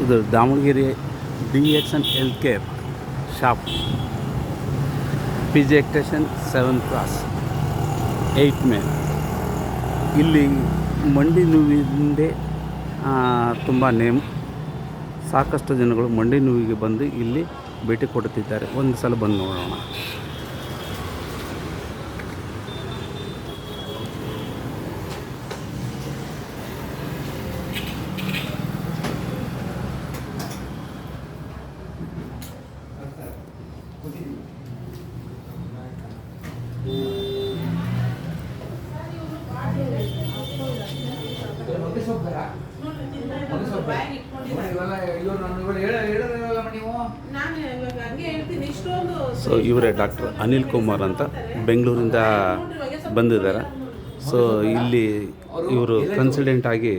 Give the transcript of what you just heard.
ಇದು Davanagere DXN health care shop, PG ಎಕ್ಸ್ಟೇಷನ್ 7th cross 8 main. ಇಲ್ಲಿ ಮಂಡಿ ನೋವಿಂದೇ ತುಂಬ ನೇಮ್. ಸಾಕಷ್ಟು ಜನಗಳು ಮಂಡಿ ನೋವಿಗೆ ಬಂದು ಇಲ್ಲಿ ಭೇಟಿ ಕೊಡುತ್ತಿದ್ದಾರೆ. ಒಂದು ಸಲ ಬಂದು ನೋಡೋಣ. ಸೊ ಇವರೇ ಡಾಕ್ಟರ್ ಅನಿಲ್ ಕುಮಾರ್ ಅಂತ ಬೆಂಗಳೂರಿಂದ ಬಂದಿದ್ದಾರೆ. ಸೊ ಇಲ್ಲಿ ಇವರು ಕನ್ಸಲ್ಟೆಂಟ್ ಆಗಿ